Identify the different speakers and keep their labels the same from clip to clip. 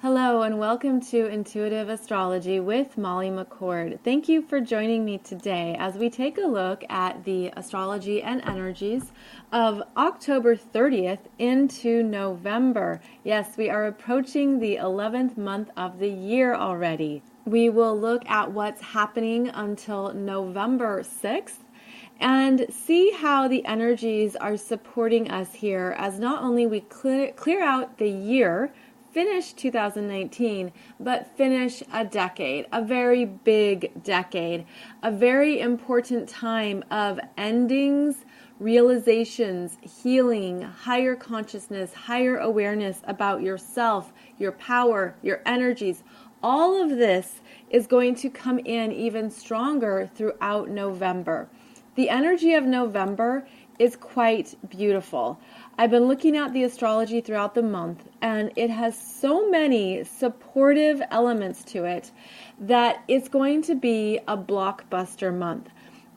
Speaker 1: Hello and welcome to Intuitive Astrology with Molly McCord. Thank you for joining me today as we take a look at the astrology and energies of October 30th into November. Yes, we are approaching the 11th month of the year already. We will look at what's happening until November 6th and see how the energies are supporting us here as not only we clear out the year, finish 2019, but finish a decade, a very big decade, a very important time of endings, realizations, healing, higher consciousness, higher awareness about yourself, your power, your energies. All of this is going to come in even stronger throughout November. The energy of November is quite beautiful. I've been looking at the astrology throughout the month, and it has so many supportive elements to it that it's going to be a blockbuster month.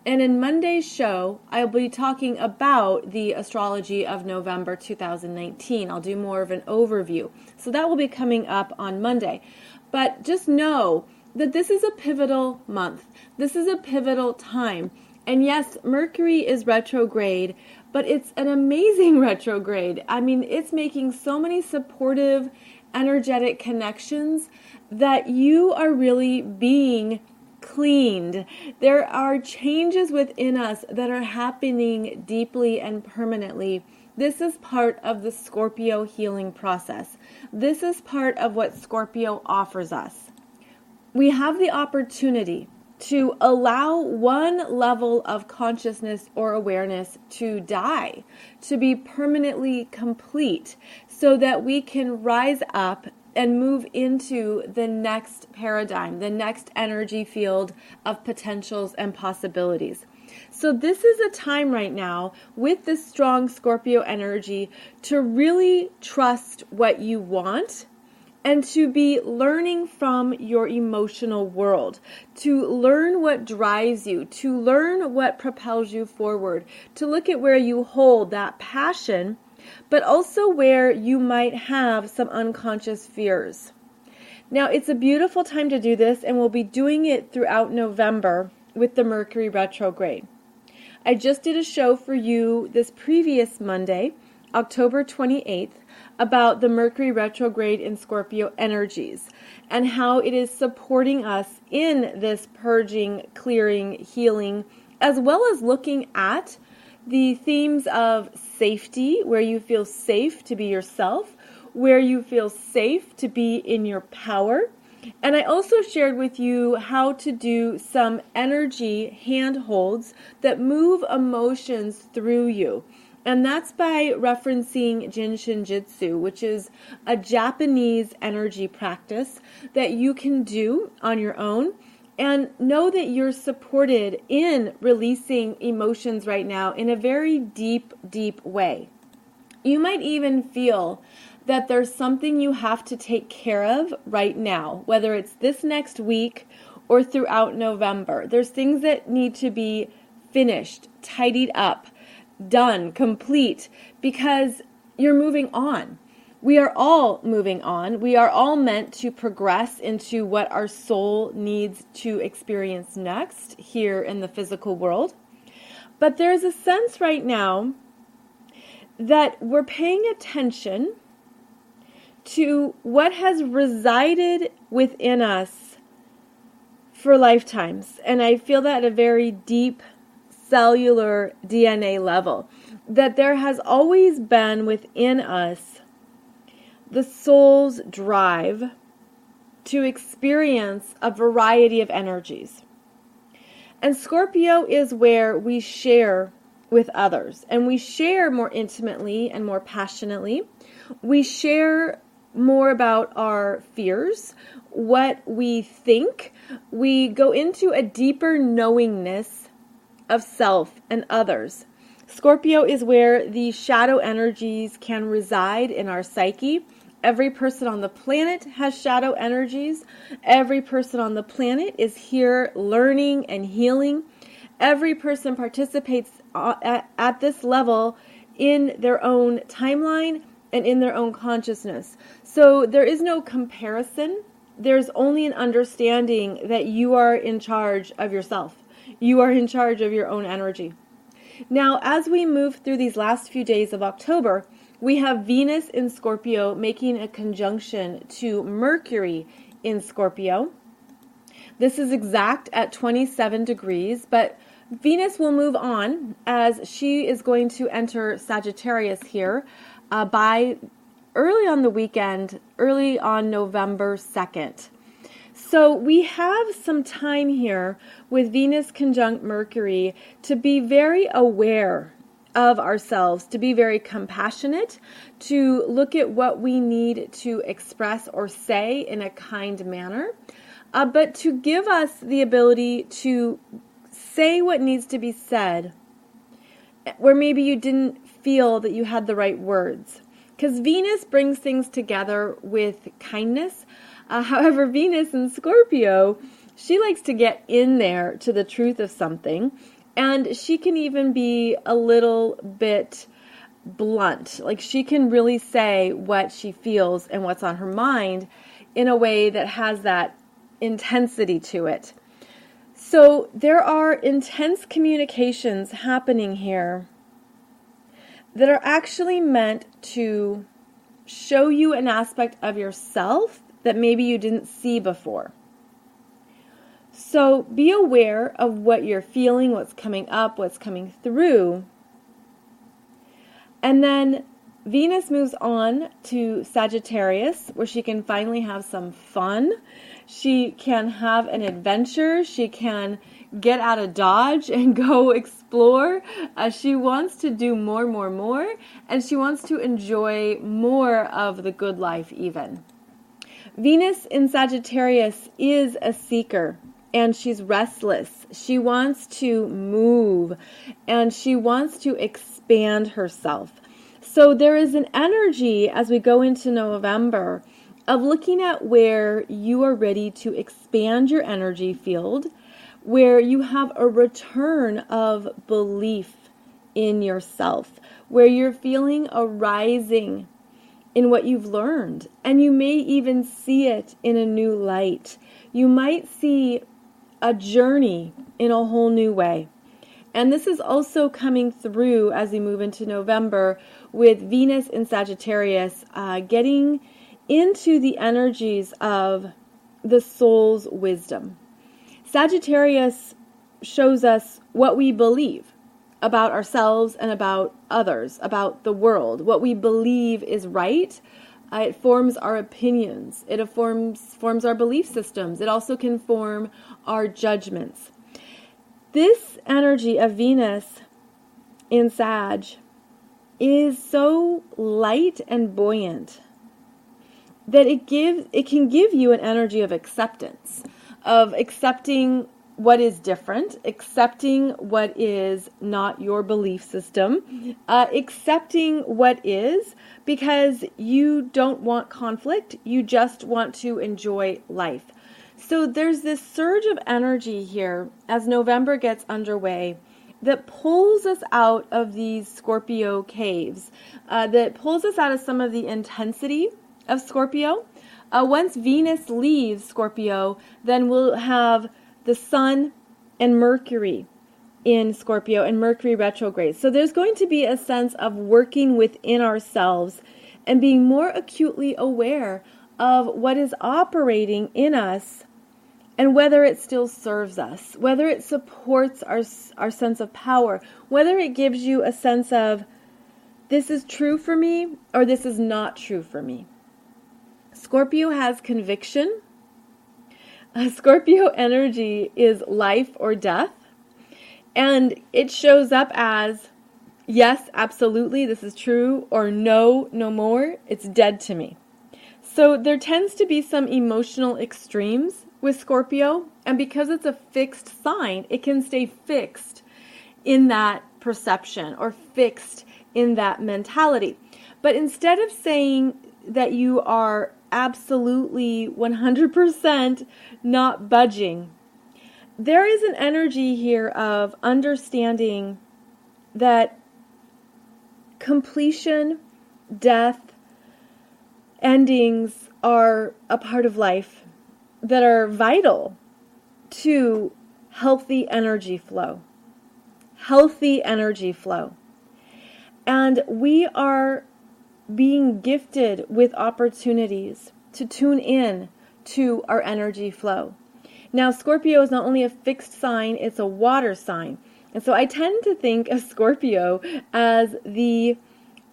Speaker 1: And in Monday's show, I'll be talking about the astrology of November 2019. I'll do more of an overview. So that will be coming up on Monday. But just know that this is a pivotal month. This is a pivotal time. And yes, Mercury is retrograde, but it's an amazing retrograde. I mean, it's making so many supportive, energetic connections that you are really being cleaned. There are changes within us that are happening deeply and permanently. This is part of the Scorpio healing process. This is part of what Scorpio offers us. We have the opportunity to allow one level of consciousness or awareness to die, to be permanently complete, so that we can rise up and move into the next paradigm, the next energy field of potentials and possibilities. So this is a time right now with this strong Scorpio energy to really trust what you want and to be learning from your emotional world, to learn what drives you, to learn what propels you forward, to look at where you hold that passion, but also where you might have some unconscious fears. Now, it's a beautiful time to do this, and we'll be doing it throughout November with the Mercury retrograde. I just did a show for you this previous Monday, October 28th, about the Mercury retrograde in Scorpio energies and how it is supporting us in this purging, clearing, healing, as well as looking at the themes of safety, where you feel safe to be yourself, where you feel safe to be in your power. And I also shared with you how to do some energy handholds that move emotions through you. And that's by referencing Jin Shin Jitsu, which is a Japanese energy practice that you can do on your own. And know that you're supported in releasing emotions right now in a very deep, deep way. You might even feel that there's something you have to take care of right now, whether it's this next week or throughout November. There's things that need to be finished, tidied up, done, complete, because you're moving on. We are all moving on. We are all meant to progress into what our soul needs to experience next here in the physical world. But there's a sense right now that we're paying attention to what has resided within us for lifetimes. And I feel that at a very deep cellular DNA level, that there has always been within us the soul's drive to experience a variety of energies. And Scorpio is where we share with others, and we share more intimately and more passionately. We share more about our fears, what we think. We go into a deeper knowingness of self and others. Scorpio is where the shadow energies can reside in our psyche. Every person on the planet has shadow energies. Every person on the planet is here learning and healing. Every person participates at this level in their own timeline and in their own consciousness. So there is no comparison. There's only an understanding that you are in charge of yourself. You are in charge of your own energy. Now, as we move through these last few days of October, we have Venus in Scorpio making a conjunction to Mercury in Scorpio. This is exact at 27 degrees, but Venus will move on as she is going to enter Sagittarius here by early on the weekend, early on November 2nd. So we have some time here with Venus conjunct Mercury to be very aware of ourselves, to be very compassionate, to look at what we need to express or say in a kind manner, but to give us the ability to say what needs to be said where maybe you didn't feel that you had the right words. Because Venus brings things together with kindness. However, Venus in Scorpio, she likes to get in there to the truth of something. And she can even be a little bit blunt. Like she can really say what she feels and what's on her mind in a way that has that intensity to it. So there are intense communications happening here that are actually meant to show you an aspect of yourself that maybe you didn't see before. So be aware of what you're feeling, what's coming up, what's coming through. And then Venus moves on to Sagittarius, where she can finally have some fun. She can have an adventure. She can get out of Dodge and go explore. She wants to do more, and she wants to enjoy more of the good life even. Venus in Sagittarius is a seeker, and she's restless. She wants to move, and she wants to expand herself. So there is an energy as we go into November of looking at where you are ready to expand your energy field, where you have a return of belief in yourself, where you're feeling a rising in what you've learned, and you may even see it in a new light. You might see a journey in a whole new way. And this is also coming through as we move into November with Venus in Sagittarius getting into the energies of the soul's wisdom. Sagittarius shows us what we believe about ourselves and about others, about the world. What we believe is right. It forms our opinions. It forms our belief systems. It also can form our judgments. This energy of Venus in Sag is so light and buoyant that it can give you an energy of acceptance, of accepting what is different, accepting what is not your belief system, accepting what is, because you don't want conflict, you just want to enjoy life. So there's this surge of energy here as November gets underway that pulls us out of these Scorpio caves, that pulls us out of some of the intensity of Scorpio. Once Venus leaves Scorpio, then we'll have the Sun and Mercury in Scorpio and Mercury retrograde. So there's going to be a sense of working within ourselves and being more acutely aware of what is operating in us and whether it still serves us, whether it supports our sense of power, whether it gives you a sense of this is true for me or this is not true for me. Scorpio has conviction. Scorpio energy is life or death, and it shows up as yes, absolutely, this is true, or no, no more, it's dead to me. So there tends to be some emotional extremes with Scorpio, and because it's a fixed sign, it can stay fixed in that perception or fixed in that mentality. But instead of saying that you are absolutely 100% not budging, there is an energy here of understanding that completion, death, endings are a part of life that are vital to healthy energy flow. Healthy energy flow. And we are being gifted with opportunities to tune in to our energy flow. Now, Scorpio is not only a fixed sign, it's a water sign. And so I tend to think of Scorpio as the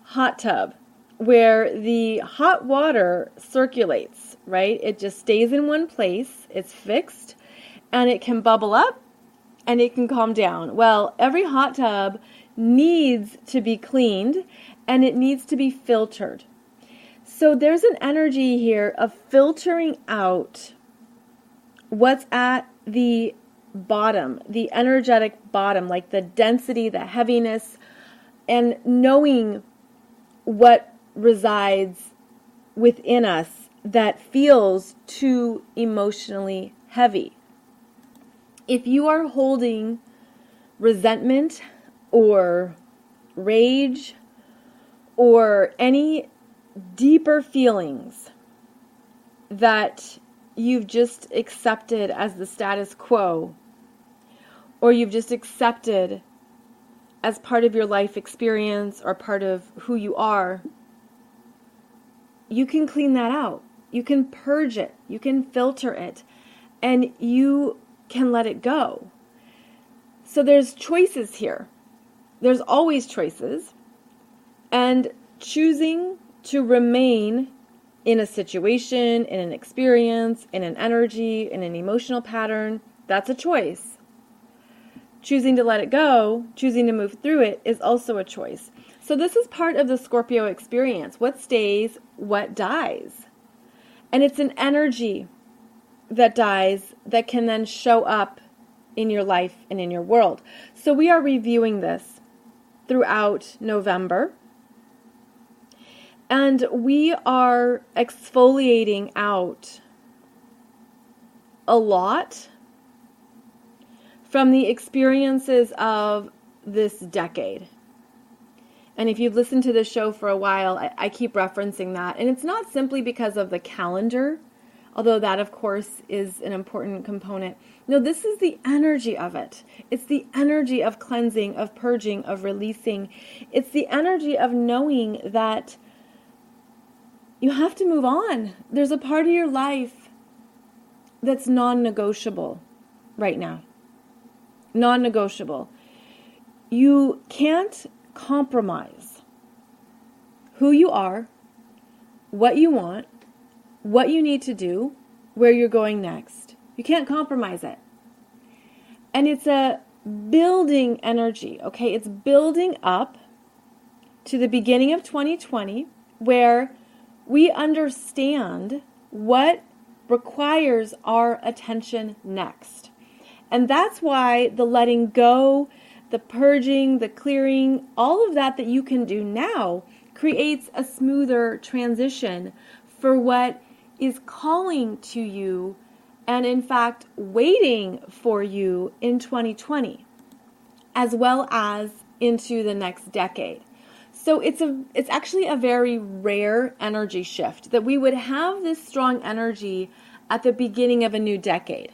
Speaker 1: hot tub, where the hot water circulates, right? It just stays in one place, it's fixed, and it can bubble up and it can calm down. Well, every hot tub needs to be cleaned and it needs to be filtered. So there's an energy here of filtering out what's at the bottom, the energetic bottom, like the density, the heaviness, and knowing what resides within us that feels too emotionally heavy. If you are holding resentment or rage or any deeper feelings that you've just accepted as the status quo, or you've just accepted as part of your life experience or part of who you are, you can clean that out. You can purge it. You can filter it. And you can let it go. So there's choices here. There's always choices. And choosing to remain in a situation, in an experience, in an energy, in an emotional pattern, that's a choice. Choosing to let it go, choosing to move through it is also a choice. So this is part of the Scorpio experience. What stays, what dies. And it's an energy that dies that can then show up in your life and in your world. So we are reviewing this throughout November. And we are exfoliating out a lot from the experiences of this decade. And if you've listened to this show for a while, I keep referencing that. And it's not simply because of the calendar, although that, of course, is an important component. No, this is the energy of it. It's the energy of cleansing, of purging, of releasing. It's the energy of knowing that you have to move on. There's a part of your life that's non-negotiable right now. Non-negotiable. You can't compromise who you are, what you want, what you need to do, where you're going next. You can't compromise it. And it's a building energy, okay? It's building up to the beginning of 2020 where we understand what requires our attention next. And that's why the letting go, the purging, the clearing, all of that you can do now creates a smoother transition for what is calling to you and in fact waiting for you in 2020 as well as into the next decade. So it's actually a very rare energy shift that we would have this strong energy at the beginning of a new decade.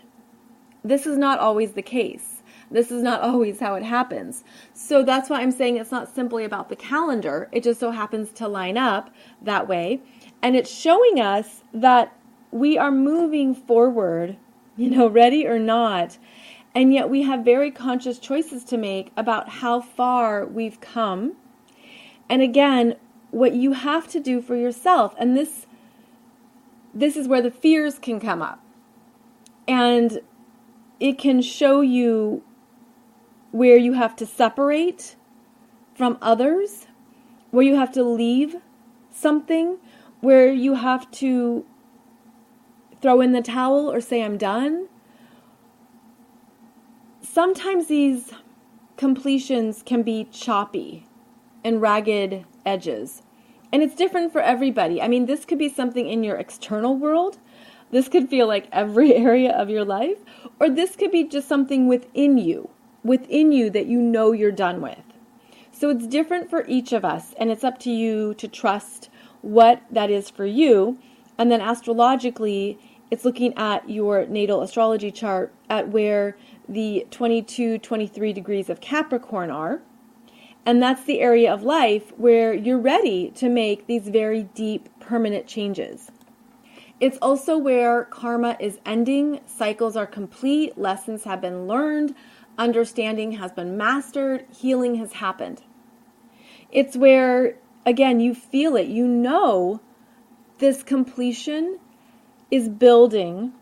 Speaker 1: This is not always the case. This is not always how it happens. So that's why I'm saying it's not simply about the calendar. It just so happens to line up that way. And it's showing us that we are moving forward, ready or not. And yet we have very conscious choices to make about how far we've come. And again, what you have to do for yourself. And this is where the fears can come up. And it can show you where you have to separate from others, where you have to leave something, where you have to throw in the towel or say, I'm done. Sometimes these completions can be choppy and ragged edges. And it's different for everybody. I mean, this could be something in your external world. This could feel like every area of your life. Or this could be just something within you that you're done with. So it's different for each of us. And it's up to you to trust what that is for you. And then astrologically, it's looking at your natal astrology chart at where the 22, 23 degrees of Capricorn are. And that's the area of life where you're ready to make these very deep, permanent changes. It's also where karma is ending, cycles are complete, lessons have been learned, understanding has been mastered, healing has happened. It's where, again, you feel it, you know this completion is building,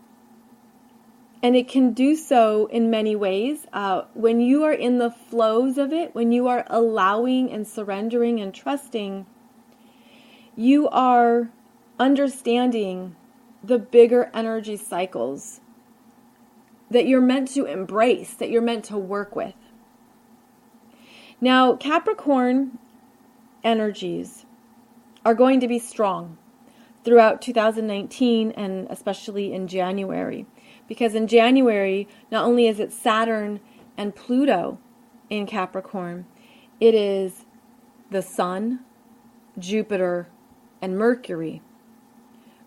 Speaker 1: and it can do so in many ways. When you are in the flows of it, when you are allowing and surrendering and trusting, you are understanding the bigger energy cycles that you're meant to embrace, that you're meant to work with. Now, Capricorn energies are going to be strong throughout 2019 and especially in January. Because in January, not only is it Saturn and Pluto in Capricorn, it is the Sun, Jupiter, and Mercury,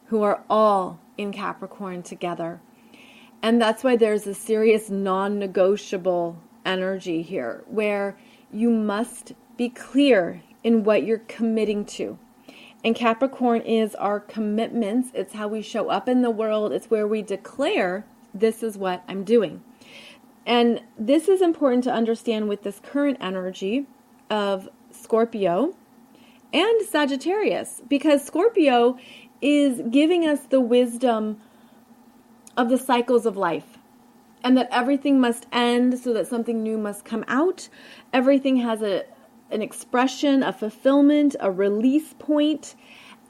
Speaker 1: who are all in Capricorn together. And that's why there's a serious non-negotiable energy here, where you must be clear in what you're committing to. And Capricorn is our commitments. It's how we show up in the world. It's where we declare, this is what I'm doing. And this is important to understand with this current energy of Scorpio and Sagittarius, because Scorpio is giving us the wisdom of the cycles of life, and that everything must end so that something new must come out. Everything has an expression, a fulfillment, a release point,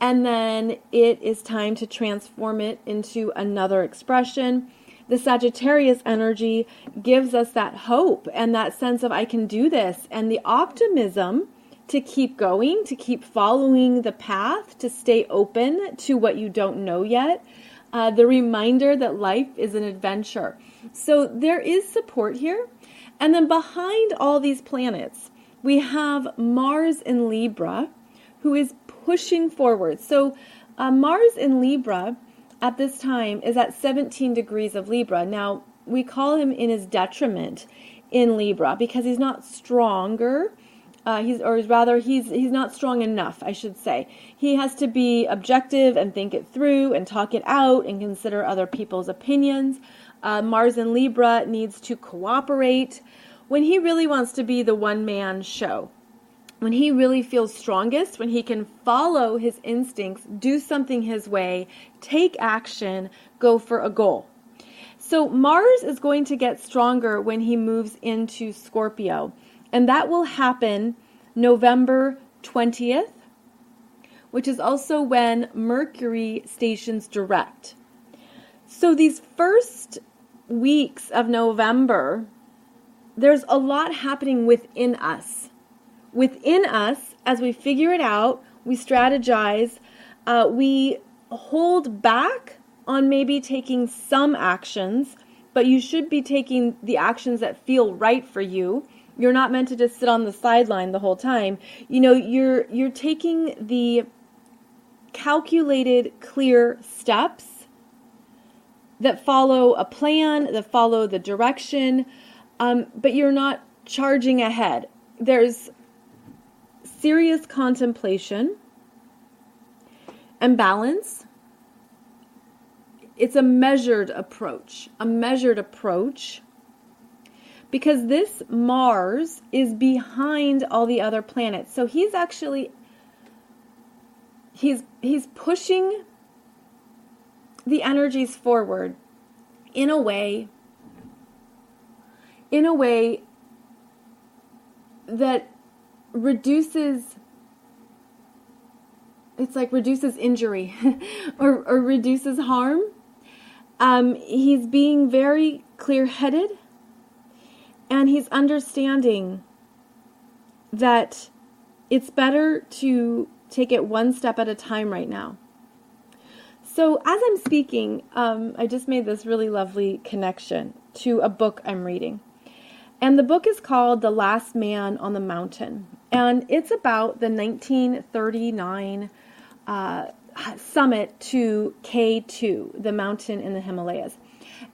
Speaker 1: and then it is time to transform it into another expression. The Sagittarius energy gives us that hope and that sense of I can do this, and the optimism to keep going, to keep following the path, to stay open to what you don't know yet. The reminder that life is an adventure. So there is support here. And then behind all these planets, we have Mars in Libra, who is pushing forward. So Mars in Libra at this time is at 17 degrees of Libra. Now, we call him in his detriment in Libra because he's not stronger. He's not strong enough, I should say. He has to be objective and think it through and talk it out and consider other people's opinions. Mars in Libra needs to cooperate when he really wants to be the one-man show. When he really feels strongest, when he can follow his instincts, do something his way, take action, go for a goal. So Mars is going to get stronger when he moves into Scorpio. And that will happen November 20th, which is also when Mercury stations direct. So these first weeks of November, there's a lot happening within us. Within us, as we figure it out, we strategize, we hold back on maybe taking some actions, but you should be taking the actions that feel right for you. You're not meant to just sit on the sideline the whole time. You know, you're taking the calculated, clear steps that follow a plan, that follow the direction, but you're not charging ahead. There's serious contemplation and balance. It's a measured approach, because this Mars is behind all the other planets. So he's actually, he's pushing the energies forward in a way that reduces injury or reduces harm. He's being very clear-headed, and he's understanding that it's better to take it one step at a time right now. So as I'm speaking, I just made this really lovely connection to a book I'm reading. And the book is called The Last Man on the Mountain. And it's about the 1939 summit to K2, the mountain in the Himalayas.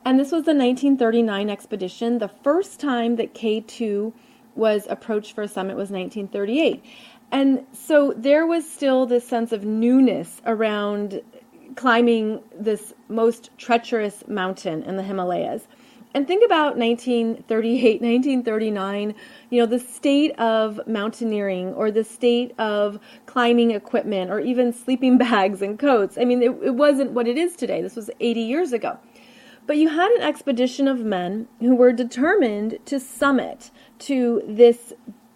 Speaker 1: And this was the 1939 expedition. The first time that K2 was approached for a summit was 1938. And so there was still this sense of newness around climbing this most treacherous mountain in the Himalayas. And think about 1938, 1939, the state of mountaineering or the state of climbing equipment or even sleeping bags and coats. I mean, it wasn't what it is today. This was 80 years ago. But you had an expedition of men who were determined to summit to this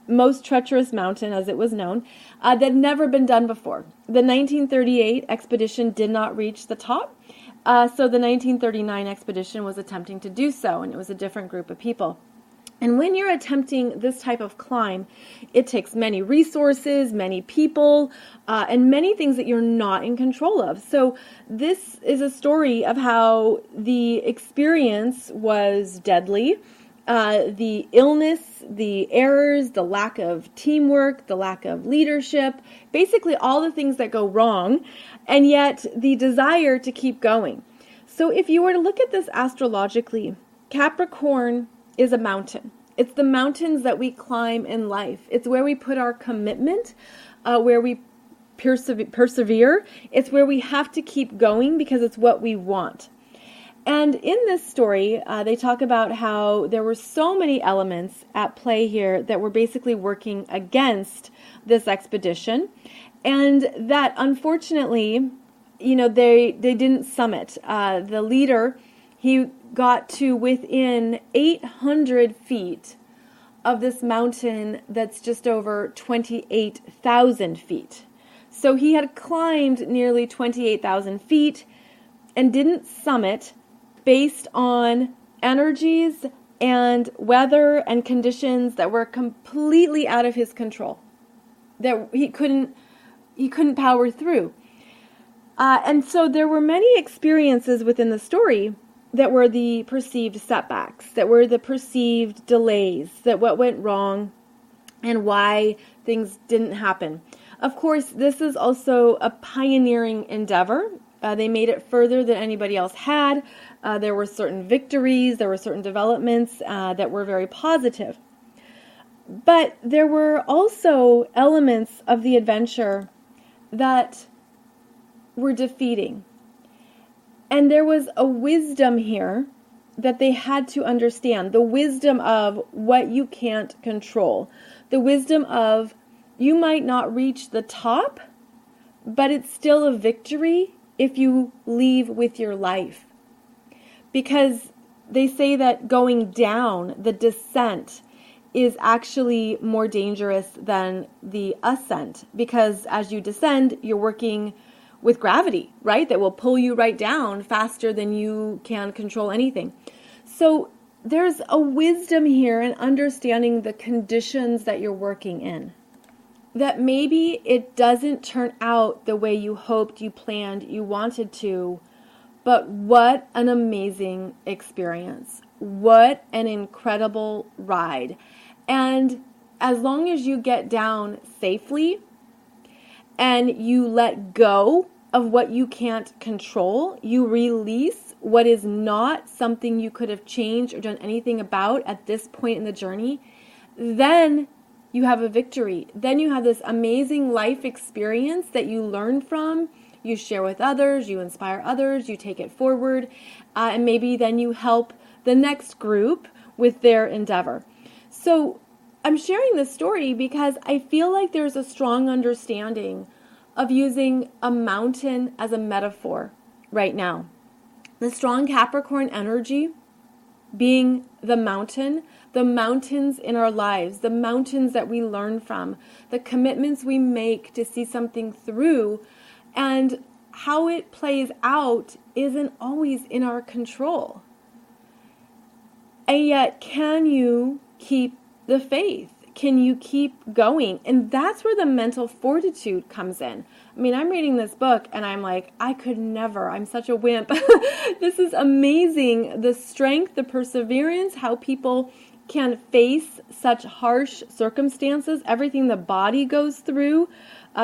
Speaker 1: most treacherous mountain, as it was known, that had never been done before. The 1938 expedition did not reach the top, so the 1939 expedition was attempting to do so, and it was a different group of people. And when you're attempting this type of climb, it takes many resources, many people, and many things that you're not in control of. So this is a story of how the experience was deadly. The illness, the errors, the lack of teamwork, the lack of leadership, basically all the things that go wrong, and yet the desire to keep going. So if you were to look at this astrologically, Capricorn is a mountain. It's the mountains that we climb in life. It's where we put our commitment, where we persevere. It's where we have to keep going because it's what we want. And in this story, they talk about how there were so many elements at play here that were basically working against this expedition, and that unfortunately, they didn't summit. The leader, he got to within 800 feet of this mountain that's just over 28,000 feet. So he had climbed nearly 28,000 feet and didn't summit based on energies and weather and conditions that were completely out of his control, that he couldn't power through. And so there were many experiences within the story that were the perceived setbacks, that were the perceived delays, that what went wrong and why things didn't happen. Of course, this is also a pioneering endeavor. They made it further than anybody else had. There were certain victories, there were certain developments that were very positive. But there were also elements of the adventure that were defeating. And there was a wisdom here that they had to understand. The wisdom of what you can't control. The wisdom of you might not reach the top, but it's still a victory if you leave with your life. Because they say that going down, the descent, is actually more dangerous than the ascent. Because as you descend, you're working with gravity, right? That will pull you right down faster than you can control anything. So there's a wisdom here in understanding the conditions that you're working in. That maybe it doesn't turn out the way you hoped, you planned, you wanted to, but what an amazing experience. What an incredible ride. And as long as you get down safely and you let go of what you can't control, you release what is not something you could have changed or done anything about at this point in the journey, then you have a victory. Then you have this amazing life experience that you learn from, you share with others, you inspire others, you take it forward, and maybe then you help the next group with their endeavor. So I'm sharing this story because I feel like there's a strong understanding of using a mountain as a metaphor right now. The strong Capricorn energy being the mountains in our lives, the mountains that we learn from, the commitments we make to see something through, and how it plays out isn't always in our control. And yet, can you keep the faith? Can you keep going? And that's where the mental fortitude comes in. I mean, I'm reading this book and I'm like, I could never. I'm such a wimp. This is amazing. The strength, the perseverance, how people can face such harsh circumstances, everything the body goes through.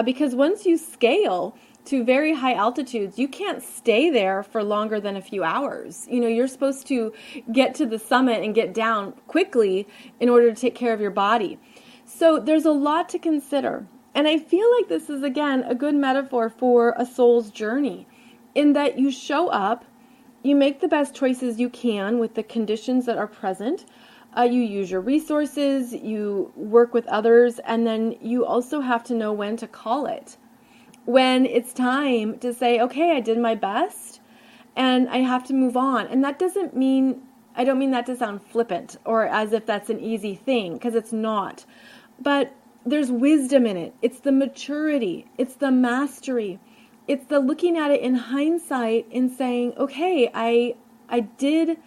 Speaker 1: Because once you scale to very high altitudes, you can't stay there for longer than a few hours. You're supposed to get to the summit and get down quickly in order to take care of your body. So there's a lot to consider. And I feel like this is, again, a good metaphor for a soul's journey, in that you show up, you make the best choices you can with the conditions that are present. You use your resources, you work with others, and then you also have to know when to call it. When it's time to say, okay, I did my best and I have to move on. And that doesn't mean, I don't mean that to sound flippant or as if that's an easy thing, because it's not. But there's wisdom in it. It's the maturity. It's the mastery. It's the looking at it in hindsight and saying, okay, I did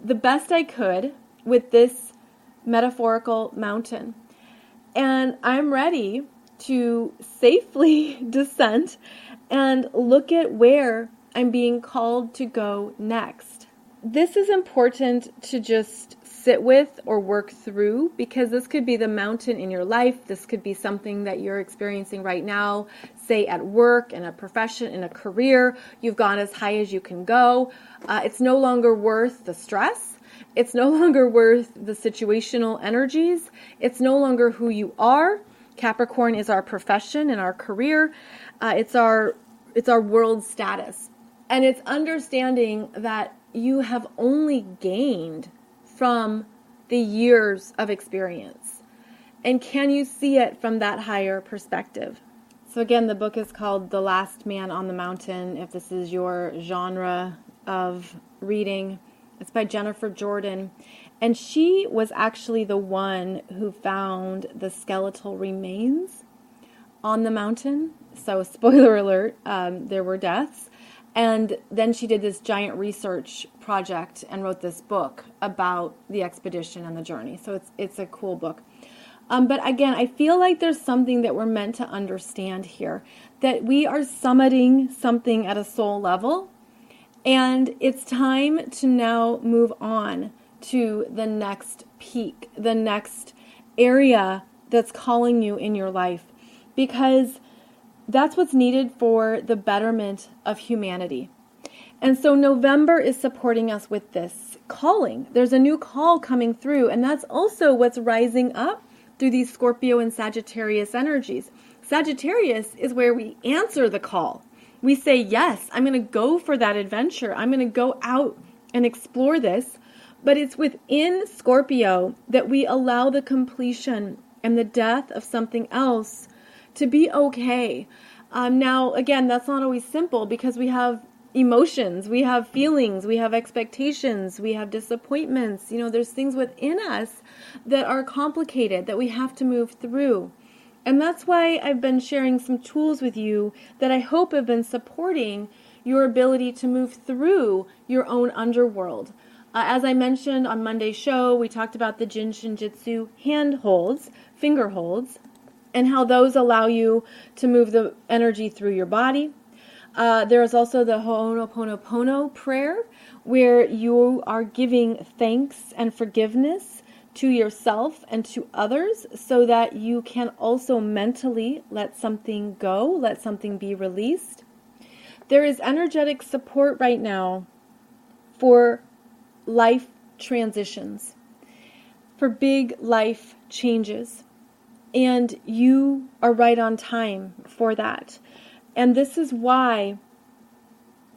Speaker 1: the best I could with this metaphorical mountain. And I'm ready to safely descend and look at where I'm being called to go next. This is important to just sit with or work through, because this could be the mountain in your life. This could be something that you're experiencing right now, say at work, in a profession, in a career. You've gone as high as you can go. It's no longer worth the stress. It's no longer worth the situational energies. It's no longer who you are. Capricorn is our profession and our career. It's our world status. And it's understanding that you have only gained from the years of experience. And can you see it from that higher perspective? So again, the book is called The Last Man on the Mountain, if this is your genre of reading. It's by Jennifer Jordan. And she was actually the one who found the skeletal remains on the mountain. So spoiler alert, there were deaths. And then she did this giant research project and wrote this book about the expedition and the journey. So it's a cool book. But again, I feel like there's something that we're meant to understand here, that we are summiting something at a soul level, and it's time to now move on to the next peak, the next area that's calling you in your life, because that's what's needed for the betterment of humanity. And so November is supporting us with this calling. There's a new call coming through, and that's also what's rising up through these Scorpio and Sagittarius energies. Sagittarius is where we answer the call. We say, yes, I'm going to go for that adventure. I'm going to go out and explore this. But it's within Scorpio that we allow the completion and the death of something else to be okay. Now, again, that's not always simple, because we have emotions, we have feelings, we have expectations, we have disappointments. There's things within us that are complicated that we have to move through. And that's why I've been sharing some tools with you that I hope have been supporting your ability to move through your own underworld. As I mentioned on Monday's show, we talked about the Jin Shinjitsu hand holds, finger holds, and how those allow you to move the energy through your body. There is also the Ho'oponopono prayer, where you are giving thanks and forgiveness to yourself and to others, so that you can also mentally let something go, let something be released. There is energetic support right now for life transitions, for big life changes. And you are right on time for that. And this is why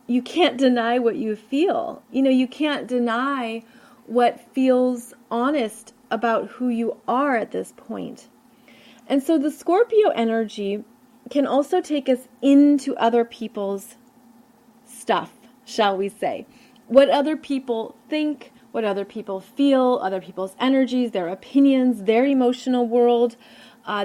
Speaker 1: you can't deny what you feel. You can't deny what feels honest about who you are at this point. And so the Scorpio energy can also take us into other people's stuff, shall we say. What other people think, what other people feel, other people's energies, their opinions, their emotional world.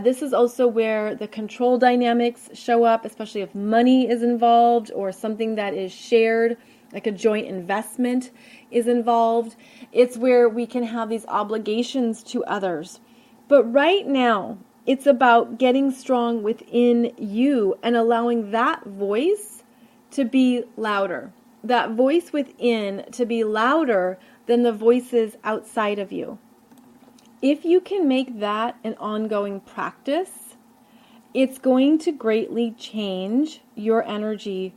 Speaker 1: This is also where the control dynamics show up, especially if money is involved or something that is shared, like a joint investment is involved. It's where we can have these obligations to others. But right now, it's about getting strong within you and allowing that voice to be louder. That voice within to be louder than the voices outside of you. If you can make that an ongoing practice, it's going to greatly change your energy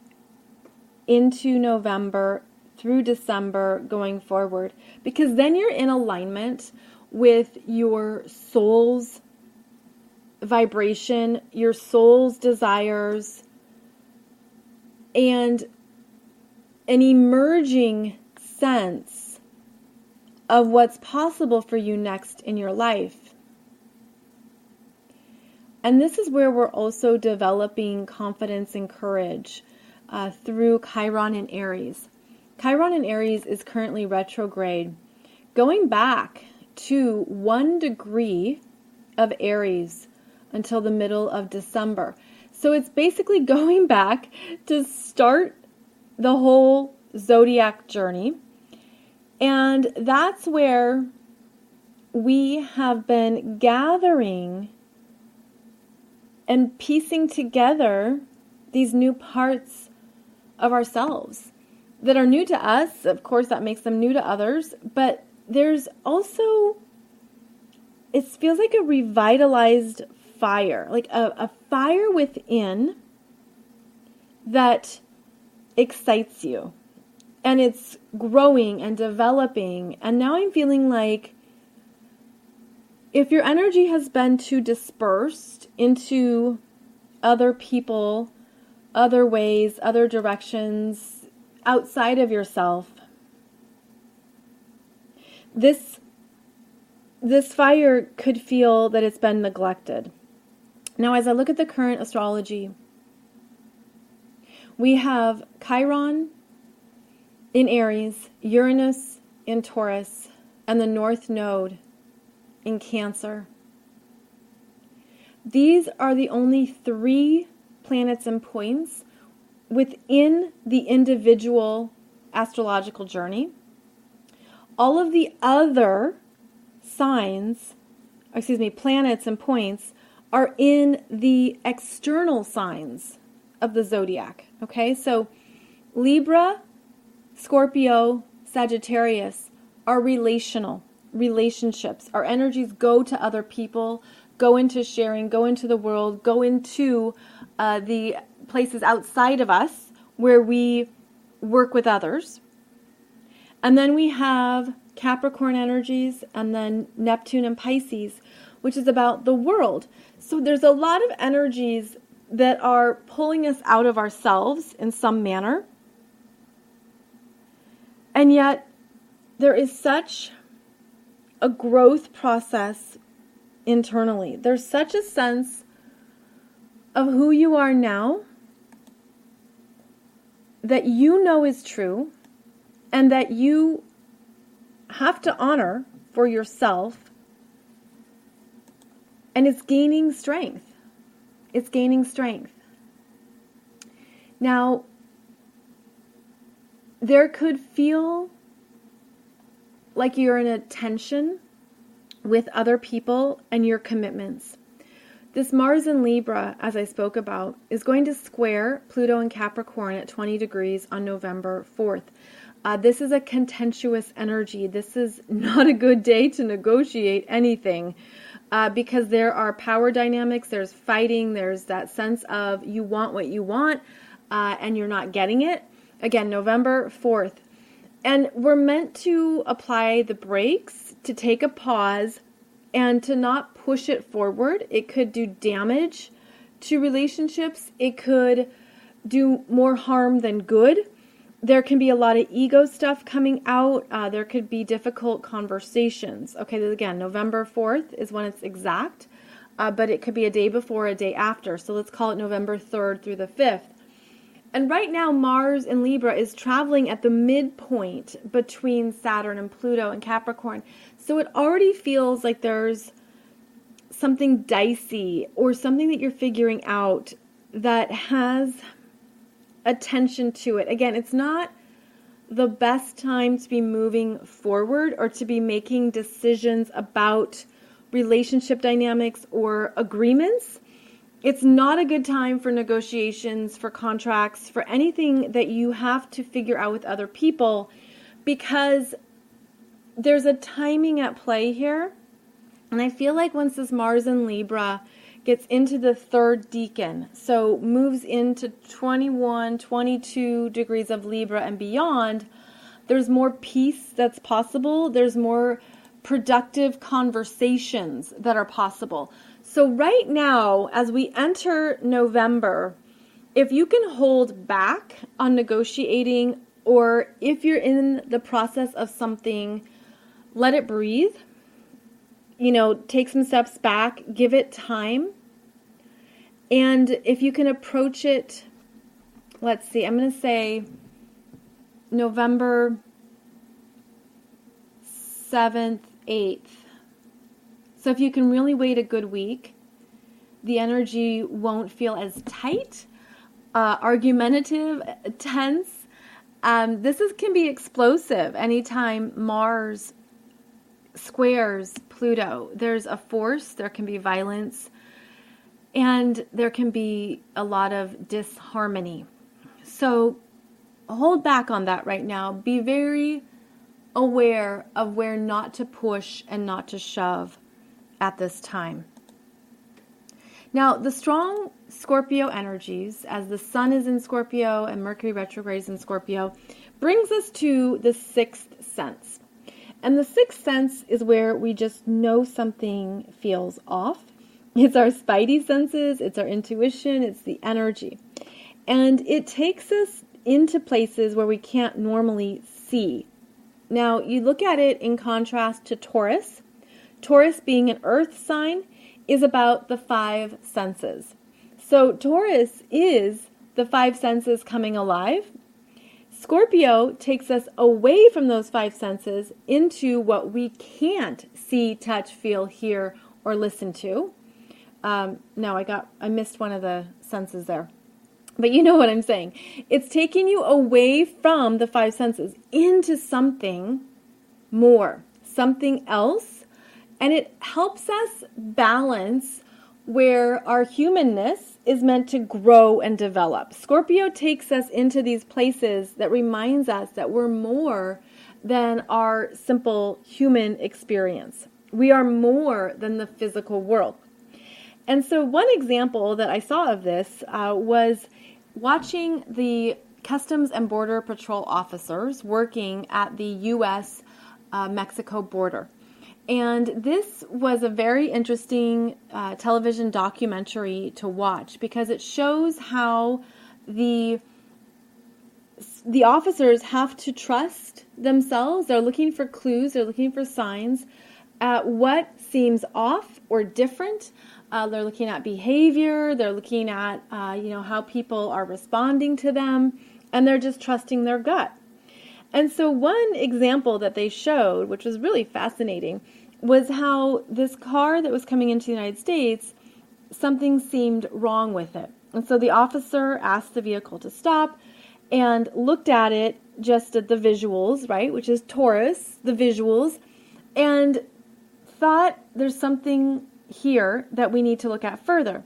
Speaker 1: into November through December going forward, because then you're in alignment with your soul's vibration, your soul's desires, and an emerging sense of what's possible for you next in your life. And this is where we're also developing confidence and courage through Chiron in Aries. Chiron in Aries is currently retrograde, going back to 1 degree of Aries until the middle of December. So it's basically going back to start the whole zodiac journey. And that's where we have been gathering and piecing together these new parts of ourselves that are new to us. Of course, that makes them new to others. But there's also, it feels like a revitalized fire, like a fire within that excites you. And it's growing and developing. And now I'm feeling like if your energy has been too dispersed into other people, other ways, other directions outside of yourself, this fire could feel that it's been neglected. Now, as I look at the current astrology, we have Chiron in Aries, Uranus in Taurus, and the North Node in Cancer. These are the only 3 planets and points within the individual astrological journey. All of the other planets and points are in the external signs of the zodiac. Okay, so Libra, Scorpio, Sagittarius are relationships. Our energies go to other people, go into sharing, go into the world, go into the places outside of us where we work with others. And then we have Capricorn energies, and then Neptune and Pisces, which is about the world. So there's a lot of energies that are pulling us out of ourselves in some manner. And yet there is such a growth process internally. There's such a sense of who you are now that you know is true and that you have to honor for yourself. And it's gaining strength. It's gaining strength. Now, there could feel like you're in a tension with other people and your commitments. This Mars in Libra, as I spoke about, is going to square Pluto and Capricorn at 20 degrees on November 4th. This is a contentious energy. This is not a good day to negotiate anything because there are power dynamics, there's fighting, there's that sense of you want what you want and you're not getting it. Again, November 4th. And we're meant to apply the brakes, to take a pause, and to not push it forward. It could do damage to relationships. It could do more harm than good. There can be a lot of ego stuff coming out. There could be difficult conversations. Okay, again, November 4th is when it's exact, but it could be a day before, a day after. So let's call it November 3rd through the 5th. And right now, Mars in Libra is traveling at the midpoint between Saturn and Pluto and Capricorn. So it already feels like there's something dicey or something that you're figuring out that has attention to it. Again, it's not the best time to be moving forward or to be making decisions about relationship dynamics or agreements. It's not a good time for negotiations, for contracts, for anything that you have to figure out with other people, because there's a timing at play here. And I feel like once this Mars in Libra gets into the third decan, so moves into 21, 22 degrees of Libra and beyond, there's more peace that's possible. There's more productive conversations that are possible. So right now, as we enter November, if you can hold back on negotiating, or if you're in the process of something, let it breathe. Take some steps back, give it time. And if you can approach it, let's see, I'm going to say November 7th, 8th. So if you can really wait a good week, the energy won't feel as tight, argumentative, tense. This can be explosive anytime Mars squares Pluto. There's a force, there can be violence, and there can be a lot of disharmony. So hold back on that right now. Be very aware of where not to push and not to shove at this time. Now, the strong Scorpio energies, as the Sun is in Scorpio and Mercury retrograde is in Scorpio, brings us to the sixth sense. And the sixth sense is where we just know something feels off. It's our spidey senses, it's our intuition, it's the energy. And it takes us into places where we can't normally see. Now, you look at it in contrast to Taurus. Taurus, being an earth sign, is about the five senses. So Taurus is the five senses coming alive. Scorpio takes us away from those five senses into what we can't see, touch, feel, hear, or listen to. No, I missed one of the senses there. But you know what I'm saying. It's taking you away from the five senses into something more, something else. And it helps us balance where our humanness is meant to grow and develop. Scorpio takes us into these places that reminds us that we're more than our simple human experience. We are more than the physical world. And so one example that I saw of this was watching the Customs and Border Patrol officers working at the U.S.-Mexico border. And this was a very interesting television documentary to watch because it shows how the officers have to trust themselves. They're looking for clues. They're looking for signs at what seems off or different. They're looking at behavior. They're looking at how people are responding to them, and they're just trusting their gut. And so one example that they showed, which was really fascinating, was how this car that was coming into the United States, something seemed wrong with it. And so the officer asked the vehicle to stop and looked at it, just at the visuals, right, which is Taurus, the visuals, and thought there's something here that we need to look at further.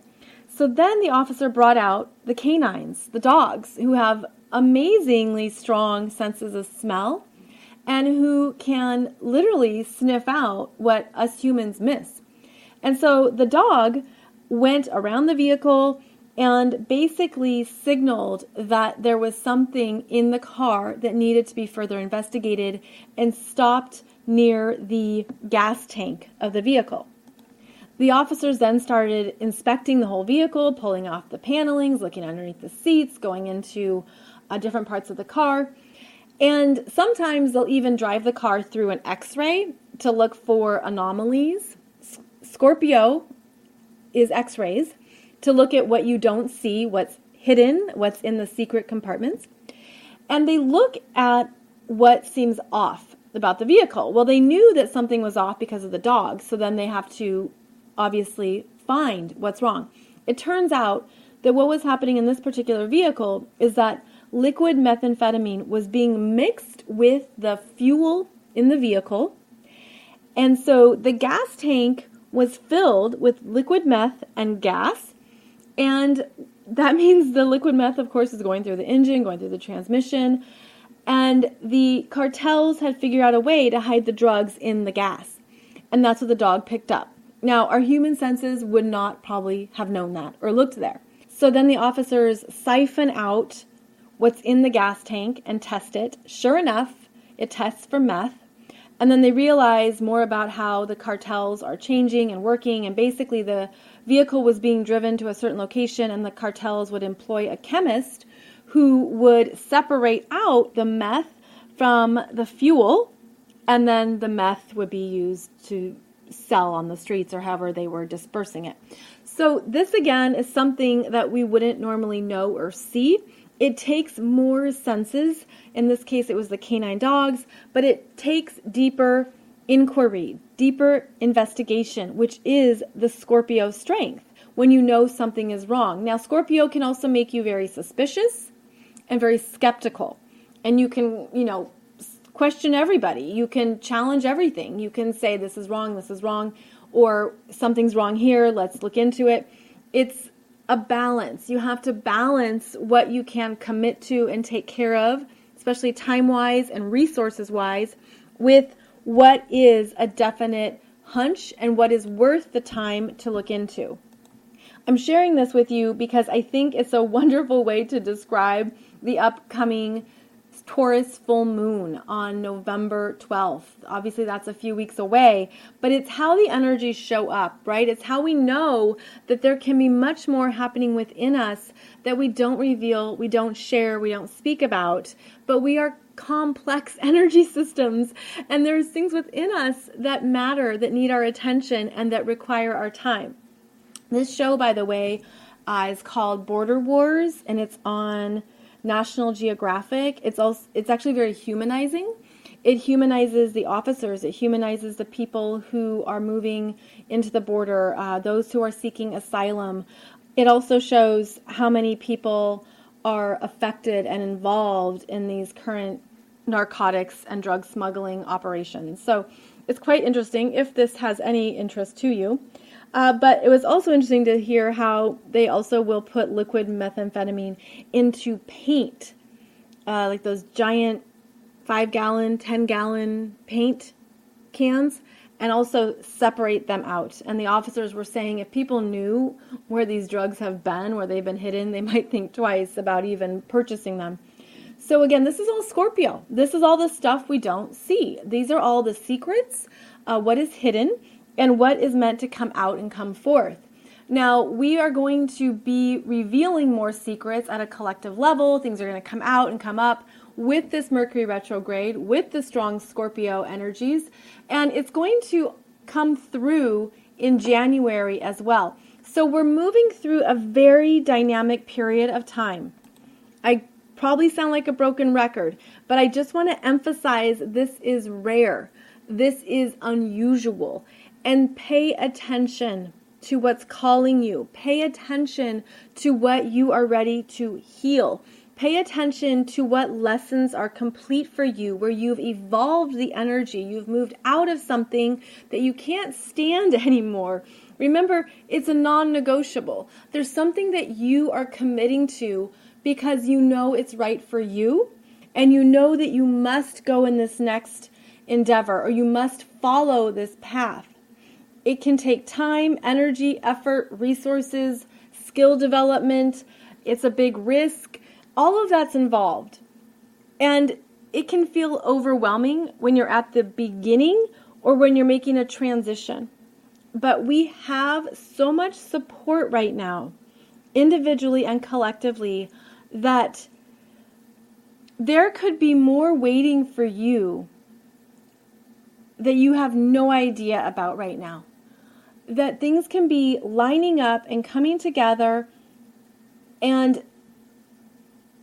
Speaker 1: So then the officer brought out the canines, the dogs, who have amazingly strong senses of smell and who can literally sniff out what us humans miss. And so the dog went around the vehicle and basically signaled that there was something in the car that needed to be further investigated and stopped near the gas tank of the vehicle. The officers then started inspecting the whole vehicle, pulling off the panelings, looking underneath the seats, going into different parts of the car. And sometimes they'll even drive the car through an X-ray to look for anomalies. Scorpio is X-rays to look at what you don't see, what's hidden, what's in the secret compartments. And they look at what seems off about the vehicle. Well, they knew that something was off because of the dog, so then they have to obviously find what's wrong. It turns out that what was happening in this particular vehicle is that liquid methamphetamine was being mixed with the fuel in the vehicle. And so the gas tank was filled with liquid meth and gas. And that means the liquid meth, of course, is going through the engine, going through the transmission. And the cartels had figured out a way to hide the drugs in the gas. And that's what the dog picked up. Now, our human senses would not probably have known that or looked there. So then the officers siphon out what's in the gas tank and test it. Sure enough, it tests for meth. And then they realize more about how the cartels are changing and working. And basically the vehicle was being driven to a certain location, and the cartels would employ a chemist who would separate out the meth from the fuel, and then the meth would be used to sell on the streets or however they were dispersing it. So this again is something that we wouldn't normally know or see. It takes more senses. In this case, it was the canine dogs, but it takes deeper inquiry, deeper investigation, which is the Scorpio strength when you know something is wrong. Now, Scorpio can also make you very suspicious and very skeptical. And you can, question everybody. You can challenge everything. You can say this is wrong, or something's wrong here, let's look into it. It's a balance. You have to balance what you can commit to and take care of, especially time-wise and resources-wise, with what is a definite hunch and what is worth the time to look into. I'm sharing this with you because I think it's a wonderful way to describe the upcoming Taurus full moon on November 12th. Obviously, that's a few weeks away, but it's how the energies show up, right? It's how we know that there can be much more happening within us that we don't reveal, we don't share, we don't speak about, but we are complex energy systems, and there's things within us that matter, that need our attention, and that require our time. This show, by the way, is called Border Wars, and it's on National Geographic. It's actually very humanizing. It humanizes the officers. It humanizes the people who are moving into the border, those who are seeking asylum. It also shows how many people are affected and involved in these current narcotics and drug smuggling operations. So it's quite interesting if this has any interest to you. But it was also interesting to hear how they also will put liquid methamphetamine into paint, like those giant 5-gallon, 10-gallon paint cans, and also separate them out. And the officers were saying if people knew where these drugs have been, where they've been hidden, they might think twice about even purchasing them. So again, this is all Scorpio. This is all the stuff we don't see. These are all the secrets, what is hidden, and what is meant to come out and come forth. Now, we are going to be revealing more secrets at a collective level. Things are going to come out and come up with this Mercury retrograde, with the strong Scorpio energies, and it's going to come through in January as well. So we're moving through a very dynamic period of time. I probably sound like a broken record, but I just want to emphasize this is rare. This is unusual. And pay attention to what's calling you. Pay attention to what you are ready to heal. Pay attention to what lessons are complete for you, where you've evolved the energy. You've moved out of something that you can't stand anymore. Remember, it's a non-negotiable. There's something that you are committing to because you know it's right for you, and you know that you must go in this next endeavor, or you must follow this path. It can take time, energy, effort, resources, skill development. It's a big risk. All of that's involved. And it can feel overwhelming when you're at the beginning or when you're making a transition. But we have so much support right now, individually and collectively, that there could be more waiting for you that you have no idea about right now. That things can be lining up and coming together, and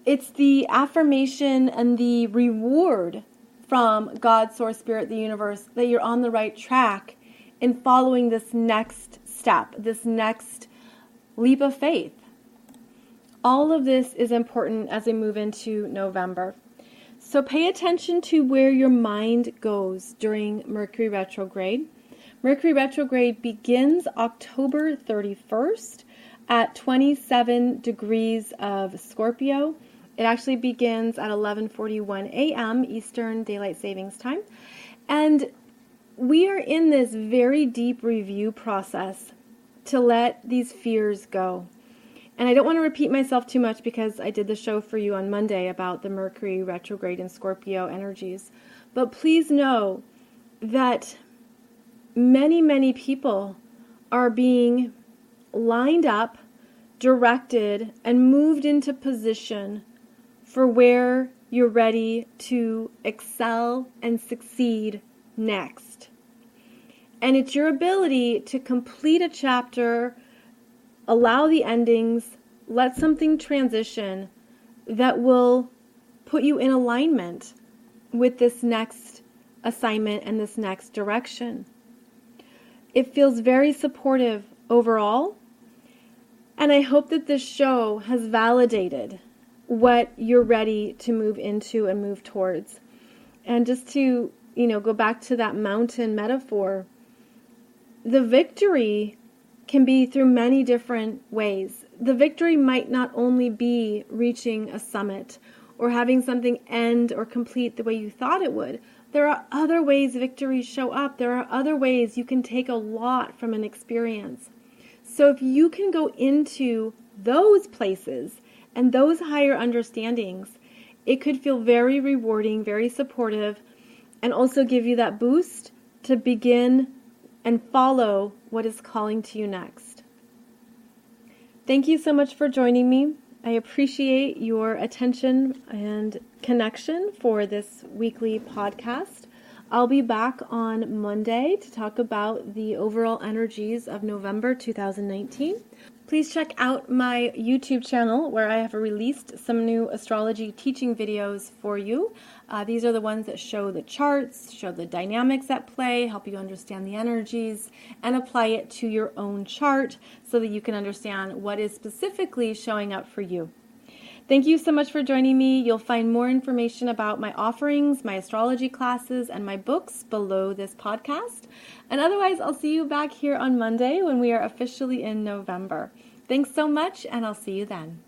Speaker 1: it's the affirmation and the reward from God, Source, Spirit, the universe, that you're on the right track in following this next step, this next leap of faith. All of this is important as we move into November. So pay attention to where your mind goes during Mercury retrograde. Mercury retrograde begins October 31st at 27 degrees of Scorpio. It actually begins at 11:41 a.m. Eastern Daylight Savings Time. And we are in this very deep review process to let these fears go. And I don't want to repeat myself too much because I did the show for you on Monday about the Mercury retrograde and Scorpio energies. But please know that many, many people are being lined up, directed, and moved into position for where you're ready to excel and succeed next. And it's your ability to complete a chapter, allow the endings, let something transition that will put you in alignment with this next assignment and this next direction. It feels very supportive overall, and I hope that this show has validated what you're ready to move into and move towards. And just to, go back to that mountain metaphor, the victory can be through many different ways. The victory might not only be reaching a summit or having something end or complete the way you thought it would. There are other ways victories show up. There are other ways you can take a lot from an experience. So if you can go into those places and those higher understandings, it could feel very rewarding, very supportive, and also give you that boost to begin and follow what is calling to you next. Thank you so much for joining me. I appreciate your attention and connection for this weekly podcast. I'll be back on Monday to talk about the overall energies of November 2019. Please check out my YouTube channel where I have released some new astrology teaching videos for you. These are the ones that show the charts, show the dynamics at play, help you understand the energies, and apply it to your own chart so that you can understand what is specifically showing up for you. Thank you so much for joining me. You'll find more information about my offerings, my astrology classes, and my books below this podcast. And otherwise, I'll see you back here on Monday when we are officially in November. Thanks so much, and I'll see you then.